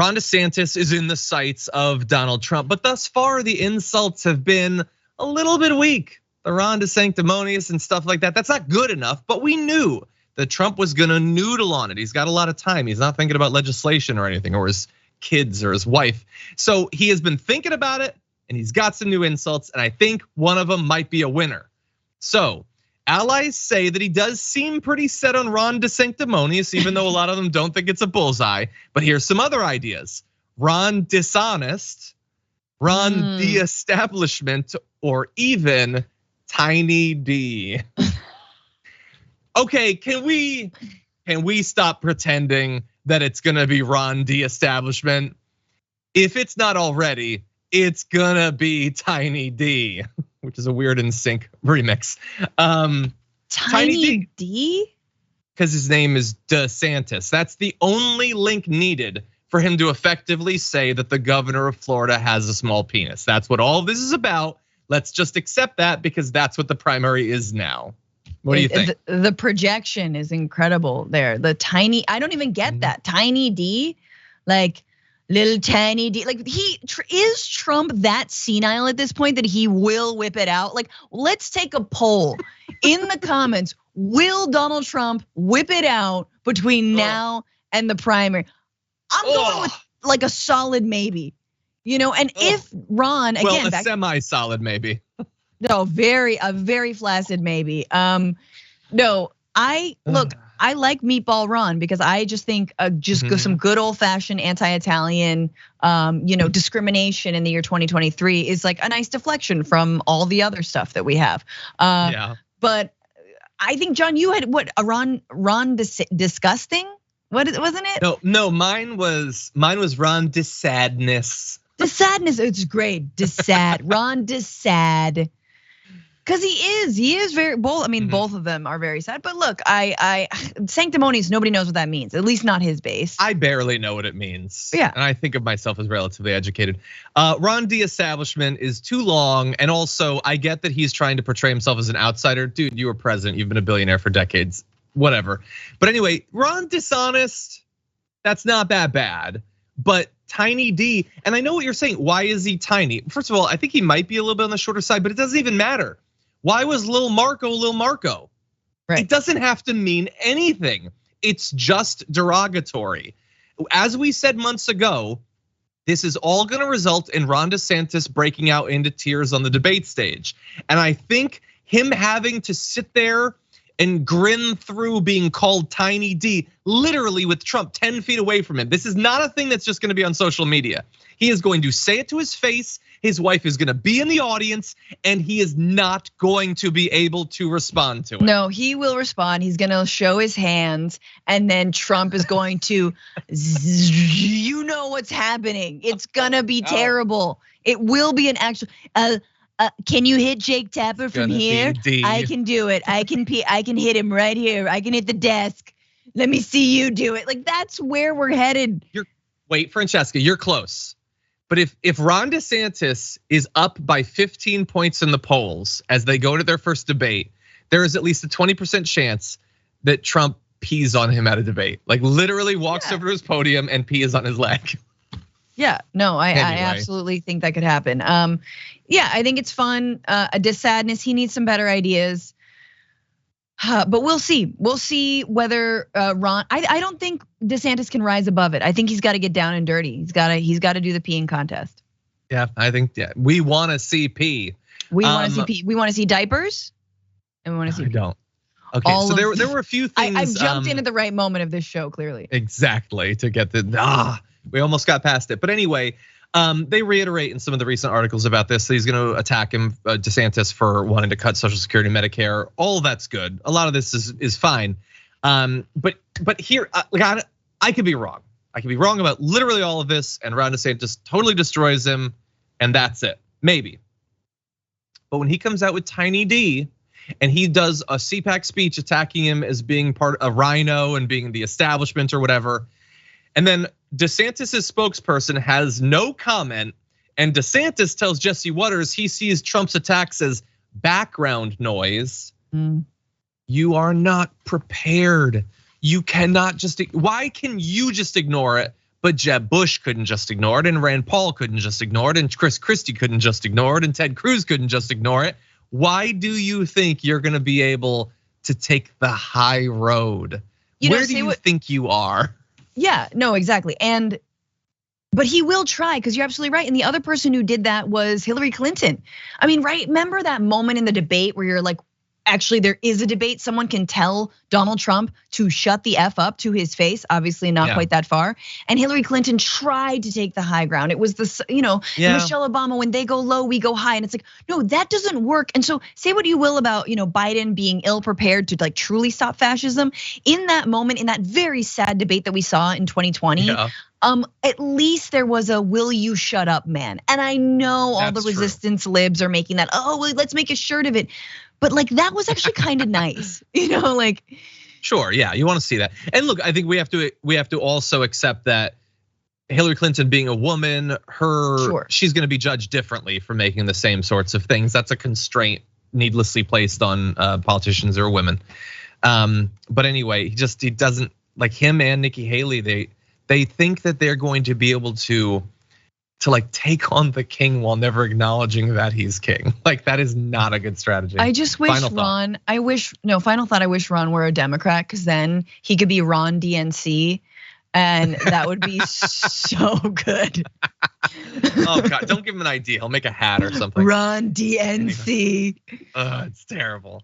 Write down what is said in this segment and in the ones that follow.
Ron DeSantis is in the sights of Donald Trump, but thus far the insults have been a little bit weak. The Ron DeSanctimonious and stuff like that, that's not good enough, but we knew that Trump was gonna noodle on it. He's got a lot of time. He's not thinking about legislation or anything, or his kids or his wife. So he has been thinking about it, and he's got some new insults, and I think one of them might be a winner. So allies say that he does seem pretty set on Ron DeSanctimonious, even though a lot of them don't think it's a bullseye. But here's some other ideas: Ron Dishonest, Ron De-establishment, or even Tiny D. Okay, can we stop pretending that it's gonna be Ron De-establishment? If it's not already, it's gonna be Tiny D, which is a weird NSYNC remix. Tiny D? Because his name is DeSantis. That's the only link needed for him to effectively say that the governor of Florida has a small penis. That's what all of this is about. Let's just accept that because that's what the primary is now. What do you think? The projection is incredible there. The tiny, I don't even get that. Tiny D, like little tiny D. Like is Trump that senile at this point that he will whip it out? Like, let's take a poll in the comments. Will Donald Trump whip it out between now and the primary? I'm going with like a solid maybe. And if Ron again, a semi-solid maybe. No, a very flaccid maybe. No, I like Meatball Ron because I just think some good old fashioned anti-Italian, discrimination in the year 2023 is like a nice deflection from all the other stuff that we have. But I think, John, you had a Ron disgusting. What wasn't it? No, mine was Ron DeSadness. DeSadness, it's great. DeSad, Ron DeSad. Because he is very bold. I mean, both of them are very sad. But look, I sanctimonious, nobody knows what that means, at least not his base. I barely know what it means. Yeah. And I think of myself as relatively educated. Ron De-establishment is too long. And also, I get that he's trying to portray himself as an outsider. Dude, you were president, you've been a billionaire for decades, whatever. But anyway, Ron Dishonest, that's not that bad. But Tiny D, and I know what you're saying. Why is he tiny? First of all, I think he might be a little bit on the shorter side, but it doesn't even matter. Why was Lil Marco? Right. It doesn't have to mean anything. It's just derogatory. As we said months ago, this is all gonna result in Ron DeSantis breaking out into tears on the debate stage. And I think him having to sit there and grin through being called Tiny D, literally with Trump 10 feet away from him. This is not a thing that's just gonna be on social media. He is going to say it to his face. His wife is gonna be in the audience, and he is not going to be able to respond to it. No, he will respond. He's gonna show his hands, and then Trump is going to, you know what's happening. It's gonna be terrible. It will be an actual. Can you hit Jake Tapper from here? I can do it. I can hit him right here. I can hit the desk. Let me see you do it. Like, that's where we're headed. Wait, Francesca, you're close. But if Ron DeSantis is up by 15 points in the polls as they go to their first debate, there is at least a 20% chance that Trump pees on him at a debate. Like, literally walks over to his podium and pees on his leg. Yeah, no, I absolutely think that could happen. Yeah, I think it's fun. A DeSadness, he needs some better ideas. But we'll see. We'll see whether Ron. I don't think DeSantis can rise above it. I think he's got to get down and dirty. He's got to do the peeing contest. Yeah, I think we want to see pee. We want to see pee. We want to see diapers, and we want to see. I don't. Okay, so there were a few things. I've jumped in at the right moment of this show, clearly. Exactly, to get we almost got past it. But anyway, they reiterate in some of the recent articles about this that he's going to attack him, DeSantis, for wanting to cut Social Security, Medicare. All that's good. A lot of this is fine. But here, I could be wrong. I could be wrong about literally all of this, and Ron DeSantis totally destroys him, and that's it. Maybe. But when he comes out with Tiny D, and he does a CPAC speech attacking him as being part of a rhino and being the establishment or whatever, and then DeSantis' spokesperson has no comment, and DeSantis tells Jesse Waters he sees Trump's attacks as background noise. You are not prepared. You cannot why can you just ignore it, but Jeb Bush couldn't just ignore it, and Rand Paul couldn't just ignore it, and Chris Christie couldn't just ignore it, and Ted Cruz couldn't just ignore it. Why do you think you're gonna be able to take the high road? Where do you think you are? Yeah, no, exactly. But he will try, because you're absolutely right. And the other person who did that was Hillary Clinton. I mean, right? Remember that moment in the debate where you're like, actually, there is a debate. Someone can tell Donald Trump to shut the F up to his face. Obviously, not quite that far. And Hillary Clinton tried to take the high ground. It was the, Michelle Obama, when they go low, we go high. And it's like, no, that doesn't work. And so say what you will about, Biden being ill prepared to like truly stop fascism. In that moment, in that very sad debate that we saw in 2020, at least there was a "will you shut up" man. And I know all the resistance libs are making that, oh, well, let's make a shirt of it. But like that was actually kind of nice, like. Sure, yeah, you want to see that. And look, I think we have to also accept that Hillary Clinton being a woman, she's going to be judged differently for making the same sorts of things. That's a constraint needlessly placed on politicians who are women. But anyway, he doesn't, like him and Nikki Haley, they think that they're going to be able to like take on the king while never acknowledging that he's king. Like that is not a good strategy. I just wish final thought, I wish Ron were a Democrat, because then he could be Ron DNC, and that would be so good. Oh God, don't give him an idea. He'll make a hat or something. Ron DNC. It's terrible.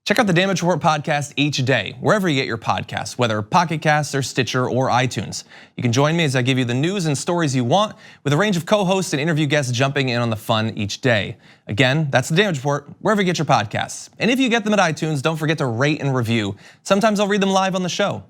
Check out the Damage Report podcast each day, wherever you get your podcasts, whether Pocket Casts or Stitcher or iTunes. You can join me as I give you the news and stories you want, with a range of co-hosts and interview guests jumping in on the fun each day. Again, that's the Damage Report, wherever you get your podcasts. And if you get them at iTunes, don't forget to rate and review. Sometimes I'll read them live on the show.